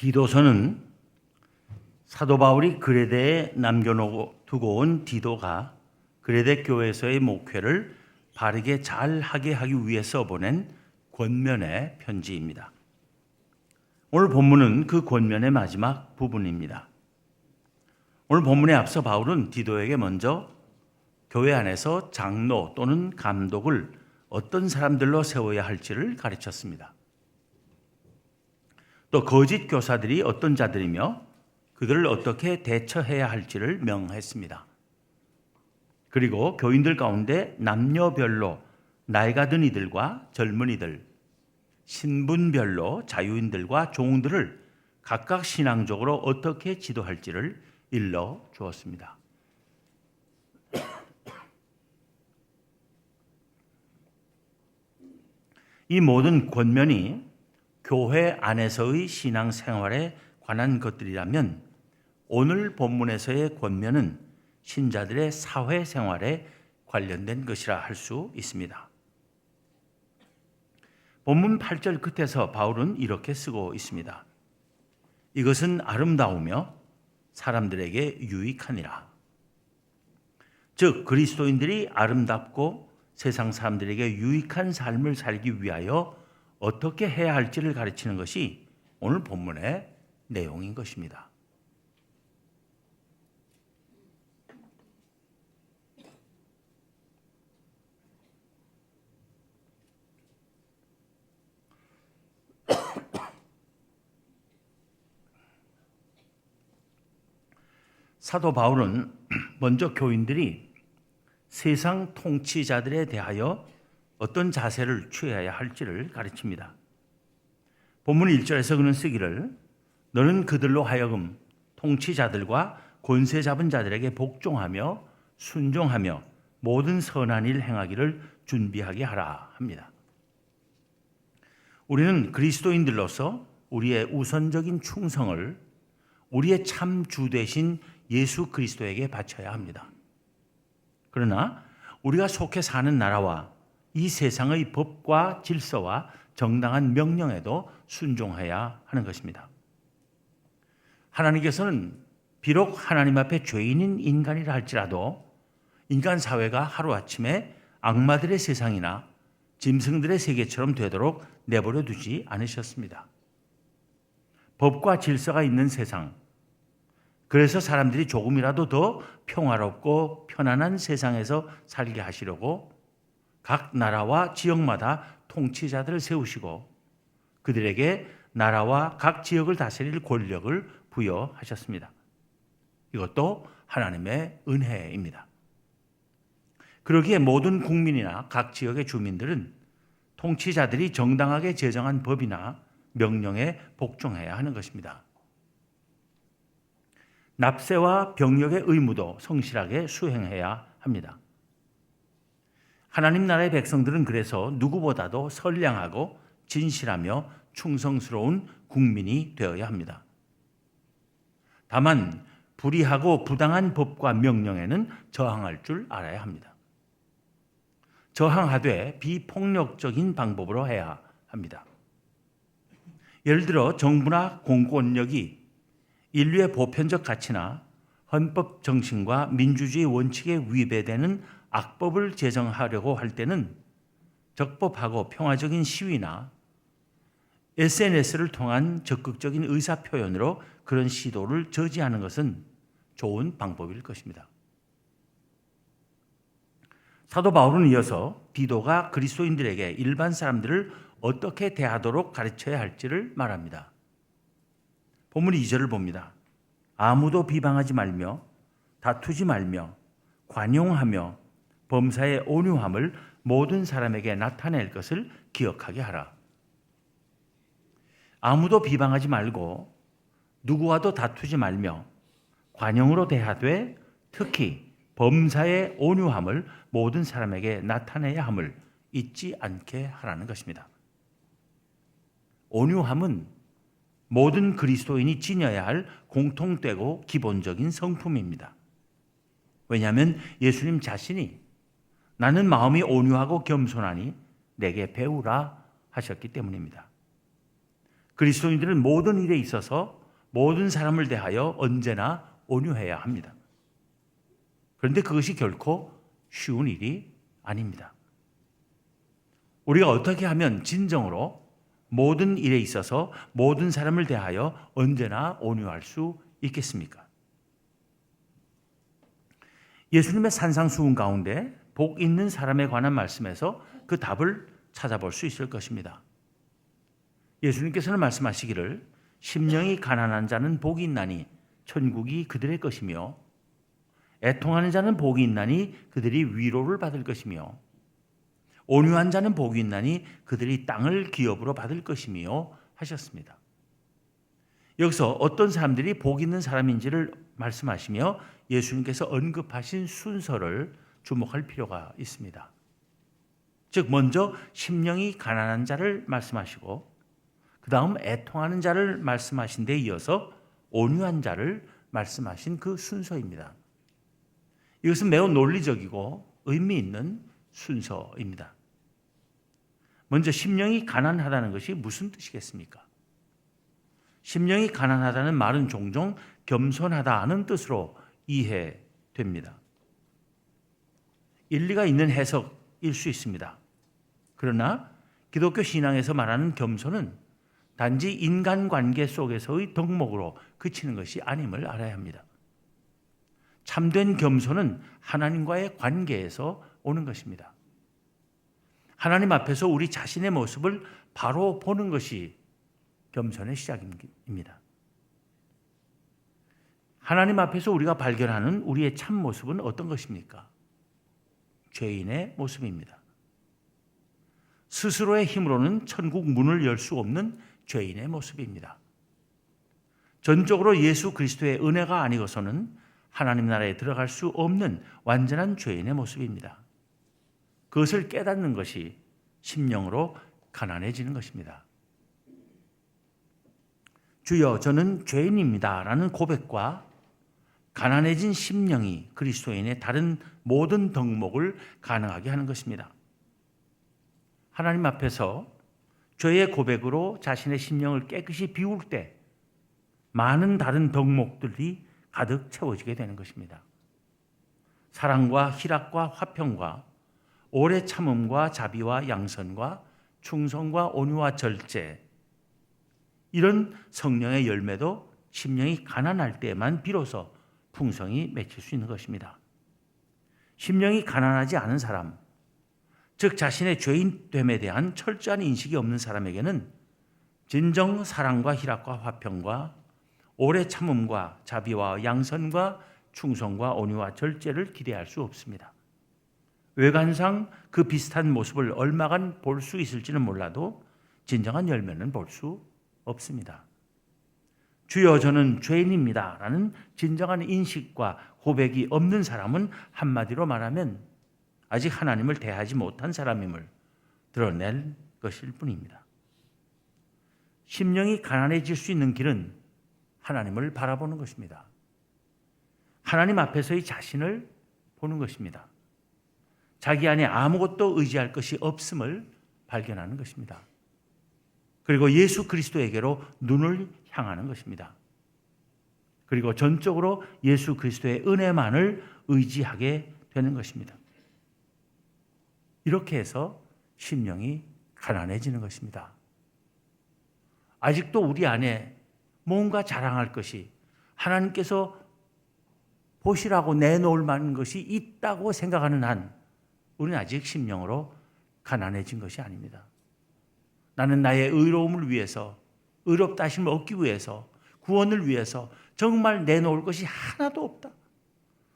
디도서는 사도 바울이 그레데에 남겨두고 온 디도가 그레데 교회에서의 목회를 바르게 잘 하게 하기 위해서 보낸 권면의 편지입니다. 오늘 본문은 그 권면의 마지막 부분입니다. 오늘 본문에 앞서 바울은 디도에게 먼저 교회 안에서 장로 또는 감독을 어떤 사람들로 세워야 할지를 가르쳤습니다. 또 거짓 교사들이 어떤 자들이며 그들을 어떻게 대처해야 할지를 명했습니다. 그리고 교인들 가운데 남녀별로 나이가 든 이들과 젊은이들, 신분별로 자유인들과 종들을 각각 신앙적으로 어떻게 지도할지를 일러 주었습니다. 이 모든 권면이 교회 안에서의 신앙생활에 관한 것들이라면 오늘 본문에서의 권면은 신자들의 사회생활에 관련된 것이라 할 수 있습니다. 본문 8절 끝에서 바울은 이렇게 쓰고 있습니다. 이것은 아름다우며 사람들에게 유익하니라. 즉 그리스도인들이 아름답고 세상 사람들에게 유익한 삶을 살기 위하여 어떻게 해야 할지를 가르치는 것이 오늘 본문의 내용인 것입니다. 사도 바울은 먼저 교인들이 세상 통치자들에 대하여 어떤 자세를 취해야 할지를 가르칩니다. 본문 1절에서 그는 쓰기를 너는 그들로 하여금 통치자들과 권세 잡은 자들에게 복종하며 순종하며 모든 선한 일 행하기를 준비하게 하라 합니다. 우리는 그리스도인들로서 우리의 우선적인 충성을 우리의 참 주 되신 예수 그리스도에게 바쳐야 합니다. 그러나 우리가 속해 사는 나라와 이 세상의 법과 질서와 정당한 명령에도 순종해야 하는 것입니다. 하나님께서는 비록 하나님 앞에 죄인인 인간이라 할지라도 인간 사회가 하루아침에 악마들의 세상이나 짐승들의 세계처럼 되도록 내버려 두지 않으셨습니다. 법과 질서가 있는 세상, 그래서 사람들이 조금이라도 더 평화롭고 편안한 세상에서 살게 하시려고 각 나라와 지역마다 통치자들을 세우시고 그들에게 나라와 각 지역을 다스릴 권력을 부여하셨습니다. 이것도 하나님의 은혜입니다. 그러기에 모든 국민이나 각 지역의 주민들은 통치자들이 정당하게 제정한 법이나 명령에 복종해야 하는 것입니다. 납세와 병력의 의무도 성실하게 수행해야 합니다. 하나님 나라의 백성들은 그래서 누구보다도 선량하고 진실하며 충성스러운 국민이 되어야 합니다. 다만 불의하고 부당한 법과 명령에는 저항할 줄 알아야 합니다. 저항하되 비폭력적인 방법으로 해야 합니다. 예를 들어 정부나 공권력이 인류의 보편적 가치나 헌법 정신과 민주주의 원칙에 위배되는 악법을 제정하려고 할 때는 적법하고 평화적인 시위나 SNS를 통한 적극적인 의사표현으로 그런 시도를 저지하는 것은 좋은 방법일 것입니다. 사도 바울은 이어서 디도가 그리스도인들에게 일반 사람들을 어떻게 대하도록 가르쳐야 할지를 말합니다. 본문 2절을 봅니다. 아무도 비방하지 말며 다투지 말며 관용하며 범사의 온유함을 모든 사람에게 나타낼 것을 기억하게 하라. 아무도 비방하지 말고 누구와도 다투지 말며 관용으로 대하되 특히 범사의 온유함을 모든 사람에게 나타내야 함을 잊지 않게 하라는 것입니다. 온유함은 모든 그리스도인이 지녀야 할 공통되고 기본적인 성품입니다. 왜냐하면 예수님 자신이 나는 마음이 온유하고 겸손하니 내게 배우라 하셨기 때문입니다. 그리스도인들은 모든 일에 있어서 모든 사람을 대하여 언제나 온유해야 합니다. 그런데 그것이 결코 쉬운 일이 아닙니다. 우리가 어떻게 하면 진정으로 모든 일에 있어서 모든 사람을 대하여 언제나 온유할 수 있겠습니까? 예수님의 산상수훈 가운데 복 있는 사람에 관한 말씀에서 그 답을 찾아볼 수 있을 것입니다. 예수님께서는 말씀하시기를 심령이 가난한 자는 복이 있나니 천국이 그들의 것이며 애통하는 자는 복이 있나니 그들이 위로를 받을 것이며 온유한 자는 복이 있나니 그들이 땅을 기업으로 받을 것이며 하셨습니다. 여기서 어떤 사람들이 복 있는 사람인지를 말씀하시며 예수님께서 언급하신 순서를 주목할 필요가 있습니다. 즉 먼저 심령이 가난한 자를 말씀하시고 그 다음 애통하는 자를 말씀하신 데 이어서 온유한 자를 말씀하신 그 순서입니다. 이것은 매우 논리적이고 의미 있는 순서입니다. 먼저 심령이 가난하다는 것이 무슨 뜻이겠습니까? 심령이 가난하다는 말은 종종 겸손하다는 뜻으로 이해됩니다. 일리가 있는 해석일 수 있습니다. 그러나 기독교 신앙에서 말하는 겸손은 단지 인간관계 속에서의 덕목으로 그치는 것이 아님을 알아야 합니다. 참된 겸손은 하나님과의 관계에서 오는 것입니다. 하나님 앞에서 우리 자신의 모습을 바로 보는 것이 겸손의 시작입니다. 하나님 앞에서 우리가 발견하는 우리의 참 모습은 어떤 것입니까? 죄인의 모습입니다. 스스로의 힘으로는 천국 문을 열 수 없는 죄인의 모습입니다. 전적으로 예수 그리스도의 은혜가 아니고서는 하나님 나라에 들어갈 수 없는 완전한 죄인의 모습입니다. 그것을 깨닫는 것이 심령으로 가난해지는 것입니다. 주여, 저는 죄인입니다 라는 고백과 가난해진 심령이 그리스도인의 다른 모든 덕목을 가능하게 하는 것입니다. 하나님 앞에서 죄의 고백으로 자신의 심령을 깨끗이 비울 때 많은 다른 덕목들이 가득 채워지게 되는 것입니다. 사랑과 희락과 화평과 오래 참음과 자비와 양선과 충성과 온유와 절제, 이런 성령의 열매도 심령이 가난할 때만 비로소 풍성히 맺힐 수 있는 것입니다. 심령이 가난하지 않은 사람, 즉 자신의 죄인됨에 대한 철저한 인식이 없는 사람에게는 진정 사랑과 희락과 화평과 오래 참음과 자비와 양선과 충성과 온유와 절제를 기대할 수 없습니다. 외관상 그 비슷한 모습을 얼마간 볼 수 있을지는 몰라도 진정한 열매는 볼 수 없습니다. 주여, 저는 죄인입니다 라는 진정한 인식과 고백이 없는 사람은 한마디로 말하면 아직 하나님을 대하지 못한 사람임을 드러낼 것일 뿐입니다. 심령이 가난해질 수 있는 길은 하나님을 바라보는 것입니다. 하나님 앞에서의 자신을 보는 것입니다. 자기 안에 아무것도 의지할 것이 없음을 발견하는 것입니다. 그리고 예수 그리스도에게로 눈을 향하는 것입니다. 그리고 전적으로 예수 그리스도의 은혜만을 의지하게 되는 것입니다. 이렇게 해서 심령이 가난해지는 것입니다. 아직도 우리 안에 뭔가 자랑할 것이, 하나님께서 보시라고 내놓을 만한 것이 있다고 생각하는 한 우리는 아직 심령으로 가난해진 것이 아닙니다. 나는 나의 의로움을 위해서, 의롭다 하심을 얻기 위해서, 구원을 위해서 정말 내놓을 것이 하나도 없다.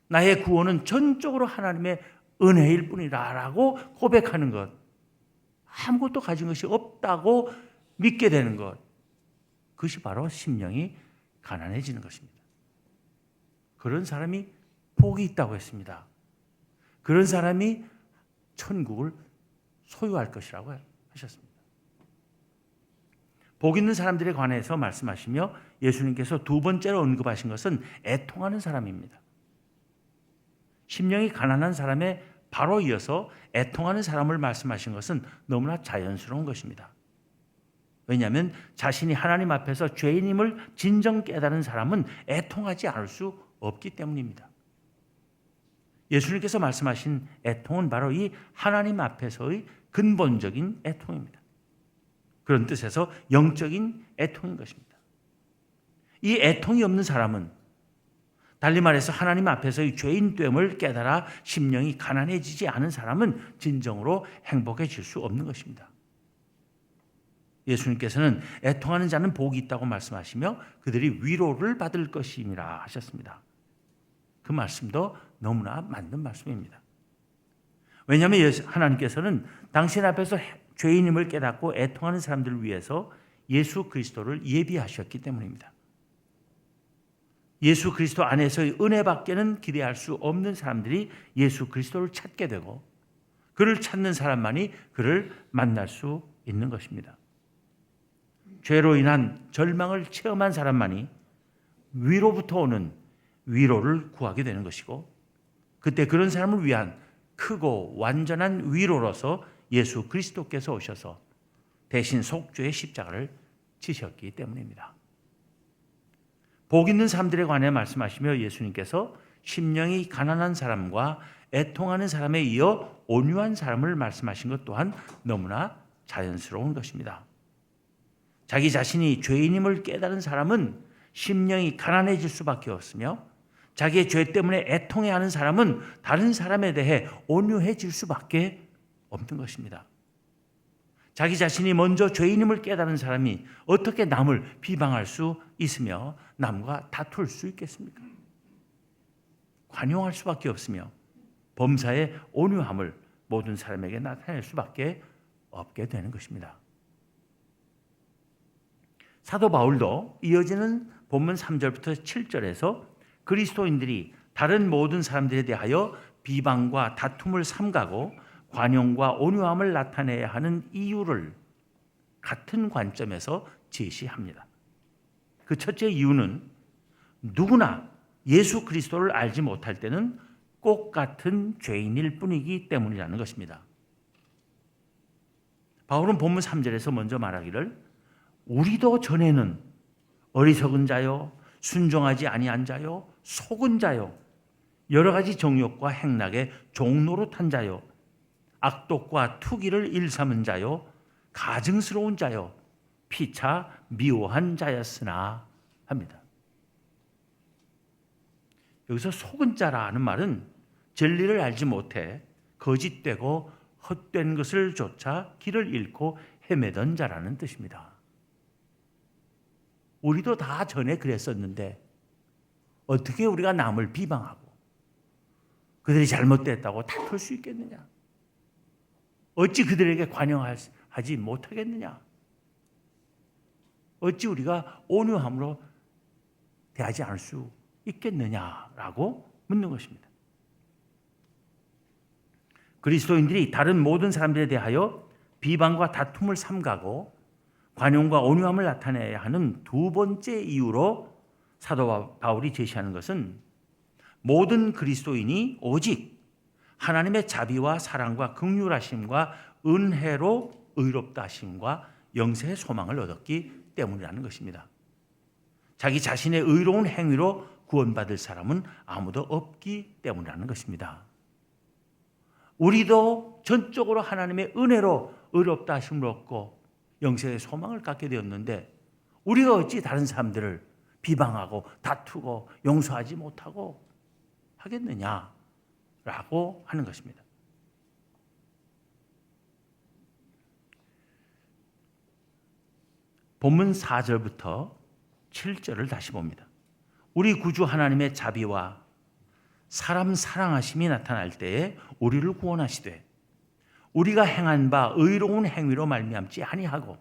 나의 구원은 전적으로 하나님의 은혜일 뿐이다 라고 고백하는 것, 아무것도 가진 것이 없다고 믿게 되는 것, 그것이 바로 심령이 가난해지는 것입니다. 그런 사람이 복이 있다고 했습니다. 그런 사람이 천국을 소유할 것이라고 하셨습니다. 복 있는 사람들에 관해서 말씀하시며 예수님께서 두 번째로 언급하신 것은 애통하는 사람입니다. 심령이 가난한 사람에 바로 이어서 애통하는 사람을 말씀하신 것은 너무나 자연스러운 것입니다. 왜냐하면 자신이 하나님 앞에서 죄인임을 진정 깨달은 사람은 애통하지 않을 수 없기 때문입니다. 예수님께서 말씀하신 애통은 바로 이 하나님 앞에서의 근본적인 애통입니다. 그런 뜻에서 영적인 애통인 것입니다. 이 애통이 없는 사람은 달리 말해서 하나님 앞에서의 죄인됨을 깨달아 심령이 가난해지지 않은 사람은 진정으로 행복해질 수 없는 것입니다. 예수님께서는 애통하는 자는 복이 있다고 말씀하시며 그들이 위로를 받을 것임이라 하셨습니다. 그 말씀도 너무나 맞는 말씀입니다. 왜냐하면 하나님께서는 당신 앞에서 죄인임을 깨닫고 애통하는 사람들을 위해서 예수 그리스도를 예비하셨기 때문입니다. 예수 그리스도 안에서의 은혜밖에는 기대할 수 없는 사람들이 예수 그리스도를 찾게 되고 그를 찾는 사람만이 그를 만날 수 있는 것입니다. 죄로 인한 절망을 체험한 사람만이 위로부터 오는 위로를 구하게 되는 것이고 그때 그런 사람을 위한 크고 완전한 위로로서 예수 그리스도께서 오셔서 대신 속죄의 십자가를 지셨기 때문입니다. 복 있는 사람들에 관해 말씀하시며 예수님께서 심령이 가난한 사람과 애통하는 사람에 이어 온유한 사람을 말씀하신 것 또한 너무나 자연스러운 것입니다. 자기 자신이 죄인임을 깨달은 사람은 심령이 가난해질 수밖에 없으며 자기의 죄 때문에 애통해하는 사람은 다른 사람에 대해 온유해질 수밖에 없는 것입니다. 자기 자신이 먼저 죄인임을 깨달은 사람이 어떻게 남을 비방할 수 있으며 남과 다툴 수 있겠습니까? 관용할 수밖에 없으며 범사의 온유함을 모든 사람에게 나타낼 수밖에 없게 되는 것입니다. 사도 바울도 이어지는 본문 3절부터 7절에서 그리스도인들이 다른 모든 사람들에 대하여 비방과 다툼을 삼가고 관용과 온유함을 나타내야 하는 이유를 같은 관점에서 제시합니다. 그 첫째 이유는 누구나 예수 그리스도를 알지 못할 때는 꼭 같은 죄인일 뿐이기 때문이라는 것입니다. 바울은 본문 3절에서 먼저 말하기를 우리도 전에는 어리석은 자요 순종하지 아니한 자요 속은 자요 여러 가지 정욕과 행락에 종노릇한 자요 악독과 투기를 일삼은 자요 가증스러운 자요 피차 미워한 자였으나 합니다. 여기서 속은 자라는 말은 진리를 알지 못해 거짓되고 헛된 것을 쫓아 길을 잃고 헤매던 자라는 뜻입니다. 우리도 다 전에 그랬었는데 어떻게 우리가 남을 비방하고 그들이 잘못됐다고 다툴 수 있겠느냐? 어찌 그들에게 관용하지 못하겠느냐? 어찌 우리가 온유함으로 대하지 않을 수 있겠느냐라고 묻는 것입니다. 그리스도인들이 다른 모든 사람들에 대하여 비방과 다툼을 삼가고 관용과 온유함을 나타내야 하는 두 번째 이유로 사도 바울이 제시하는 것은 모든 그리스도인이 오직 하나님의 자비와 사랑과 긍휼하심과 은혜로 의롭다 하심과 영생의 소망을 얻었기 때문이라는 것입니다. 자기 자신의 의로운 행위로 구원받을 사람은 아무도 없기 때문이라는 것입니다. 우리도 전적으로 하나님의 은혜로 의롭다 하심을 얻고 영생의 소망을 갖게 되었는데 우리가 어찌 다른 사람들을 비방하고 다투고 용서하지 못하고 하겠느냐라고 하는 것입니다. 본문 4절부터 7절을 다시 봅니다. 우리 구주 하나님의 자비와 사람 사랑하심이 나타날 때에 우리를 구원하시되 우리가 행한 바 의로운 행위로 말미암지 아니하고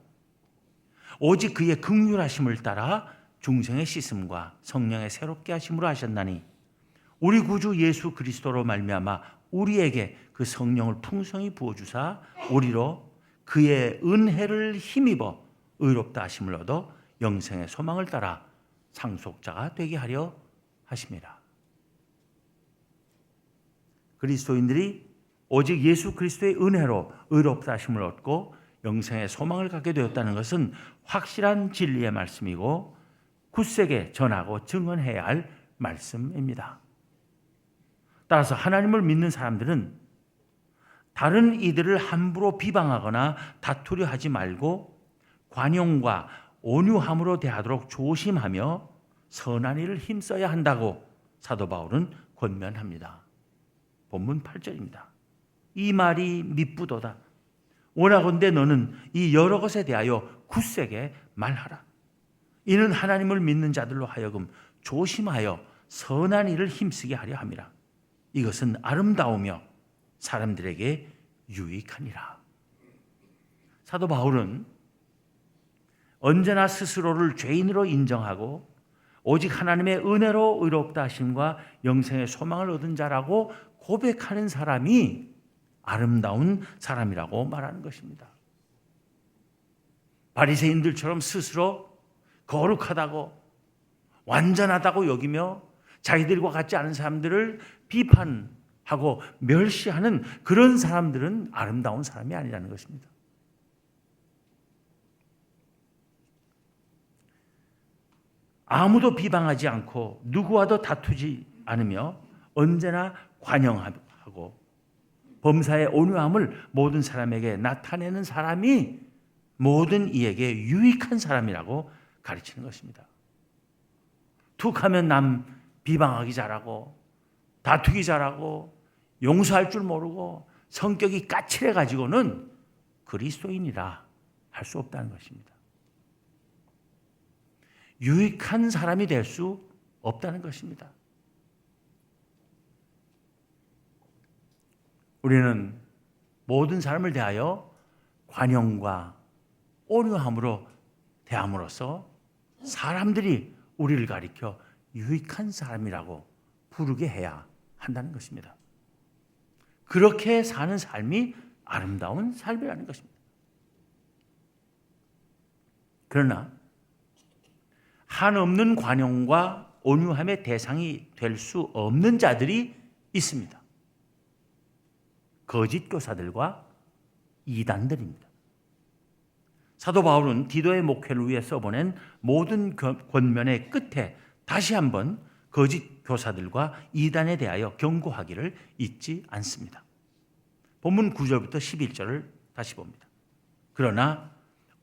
오직 그의 긍휼하심을 따라 중생의 씻음과 성령의 새롭게 하심으로 하셨나니 우리 구주 예수 그리스도로 말미암아 우리에게 그 성령을 풍성히 부어주사 우리로 그의 은혜를 힘입어 의롭다 하심을 얻어 영생의 소망을 따라 상속자가 되게 하려 하심이라. 그리스도인들이 오직 예수 그리스도의 은혜로 의롭다 하심을 얻고 영생의 소망을 갖게 되었다는 것은 확실한 진리의 말씀이고 굳세게 전하고 증언해야 할 말씀입니다. 따라서 하나님을 믿는 사람들은 다른 이들을 함부로 비방하거나 다투려 하지 말고 관용과 온유함으로 대하도록 조심하며 선한 일을 힘써야 한다고 사도 바울은 권면합니다. 본문 8절입니다. 이 말이 미쁘도다. 원하건대 너는 이 여러 것에 대하여 굳세게 말하라. 이는 하나님을 믿는 자들로 하여금 조심하여 선한 일을 힘쓰게 하려 함이라. 이것은 아름다우며 사람들에게 유익하니라. 사도 바울은 언제나 스스로를 죄인으로 인정하고 오직 하나님의 은혜로 의롭다 하심과 영생의 소망을 얻은 자라고 고백하는 사람이 아름다운 사람이라고 말하는 것입니다. 바리새인들처럼 스스로 거룩하다고 완전하다고 여기며 자기들과 같지 않은 사람들을 비판하고 멸시하는 그런 사람들은 아름다운 사람이 아니라는 것입니다. 아무도 비방하지 않고 누구와도 다투지 않으며 언제나 관용하고 범사의 온유함을 모든 사람에게 나타내는 사람이 모든 이에게 유익한 사람이라고 가르치는 것입니다. 툭하면 남 비방하기 잘하고 다투기 잘하고 용서할 줄 모르고 성격이 까칠해 가지고는 그리스도인이라 할 수 없다는 것입니다. 유익한 사람이 될 수 없다는 것입니다. 우리는 모든 사람을 대하여 관용과 온유함으로 대함으로써 사람들이 우리를 가리켜 유익한 사람이라고 부르게 해야 한다는 것입니다. 그렇게 사는 삶이 아름다운 삶이라는 것입니다. 그러나 한없는 관용과 온유함의 대상이 될 수 없는 자들이 있습니다. 거짓 교사들과 이단들입니다. 사도 바울은 디도의 목회를 위해 써보낸 모든 권면의 끝에 다시 한번 거짓 교사들과 이단에 대하여 경고하기를 잊지 않습니다. 본문 9절부터 11절을 다시 봅니다. 그러나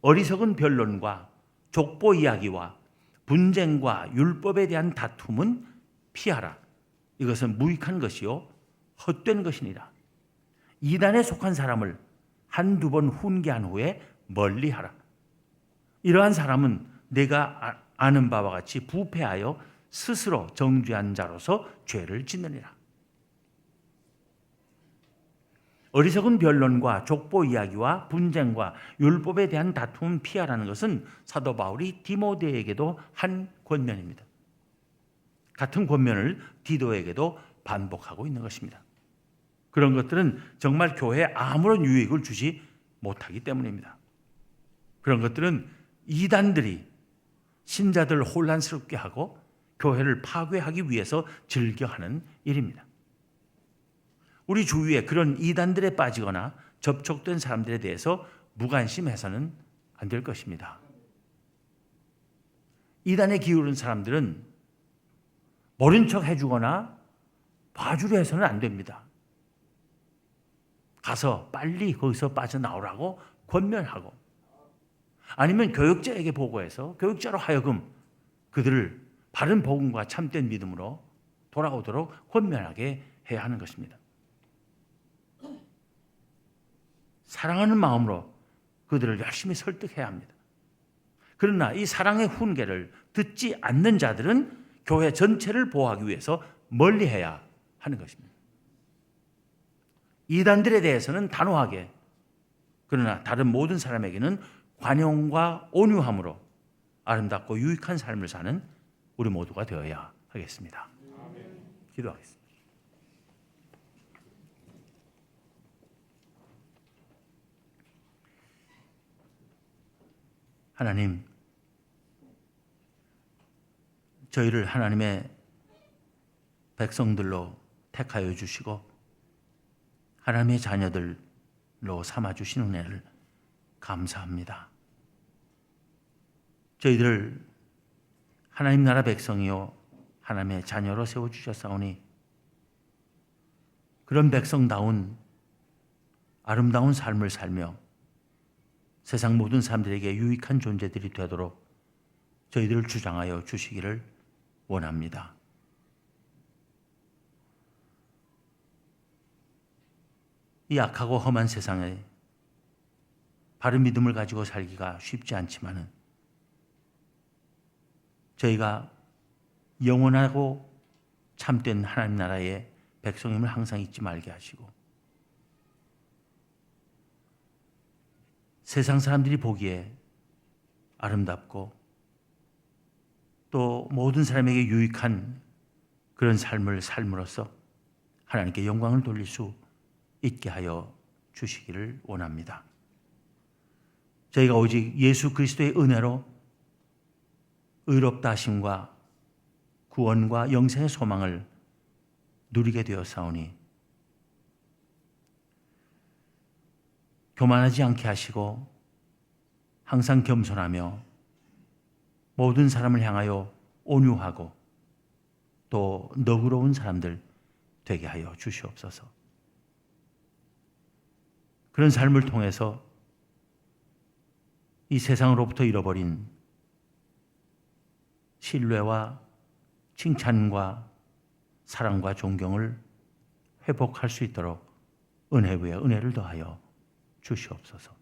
어리석은 변론과 족보 이야기와 분쟁과 율법에 대한 다툼은 피하라. 이것은 무익한 것이요 헛된 것이니라. 이단에 속한 사람을 한두 번 훈계한 후에 멀리하라. 이러한 사람은 내가 아는 바와 같이 부패하여 스스로 정죄한 자로서 죄를 짓느니라. 어리석은 변론과 족보 이야기와 분쟁과 율법에 대한 다툼은 피하라는 것은 사도 바울이 디모데에게도 한 권면입니다. 같은 권면을 디도에게도 반복하고 있는 것입니다. 그런 것들은 정말 교회에 아무런 유익을 주지 못하기 때문입니다. 그런 것들은 이단들이 신자들을 혼란스럽게 하고 교회를 파괴하기 위해서 즐겨하는 일입니다. 우리 주위에 그런 이단들에 빠지거나 접촉된 사람들에 대해서 무관심해서는 안 될 것입니다. 이단에 기울은 사람들은 모른 척 해주거나 봐주려 해서는 안 됩니다. 가서 빨리 거기서 빠져나오라고 권면하고 아니면 교육자에게 보고해서 교육자로 하여금 그들을 바른 복음과 참된 믿음으로 돌아오도록 권면하게 해야 하는 것입니다. 사랑하는 마음으로 그들을 열심히 설득해야 합니다. 그러나 이 사랑의 훈계를 듣지 않는 자들은 교회 전체를 보호하기 위해서 멀리해야 하는 것입니다. 이단들에 대해서는 단호하게, 그러나 다른 모든 사람에게는 관용과 온유함으로 아름답고 유익한 삶을 사는 우리 모두가 되어야 하겠습니다. 기도하겠습니다. 하나님, 저희를 하나님의 백성들로 택하여 주시고 하나님의 자녀들로 삼아주신 은혜를 감사합니다. 저희들 하나님 나라 백성이요 하나님의 자녀로 세워주셨사오니 그런 백성다운 아름다운 삶을 살며 세상 모든 사람들에게 유익한 존재들이 되도록 저희들을 주장하여 주시기를 원합니다. 이 악하고 험한 세상에 바른 믿음을 가지고 살기가 쉽지 않지만은 저희가 영원하고 참된 하나님 나라의 백성임을 항상 잊지 말게 하시고 세상 사람들이 보기에 아름답고 또 모든 사람에게 유익한 그런 삶을 삶으로써 하나님께 영광을 돌릴 수 있게 하여 주시기를 원합니다. 저희가 오직 예수 그리스도의 은혜로 의롭다 하심과 구원과 영생의 소망을 누리게 되었사오니 교만하지 않게 하시고 항상 겸손하며 모든 사람을 향하여 온유하고 또 너그러운 사람들 되게 하여 주시옵소서. 그런 삶을 통해서 이 세상으로부터 잃어버린 신뢰와 칭찬과 사랑과 존경을 회복할 수 있도록 은혜 위에 은혜를 더하여 주시옵소서.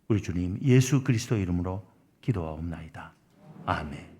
우리 주님 예수 그리스도 이름으로 기도하옵나이다. 아멘.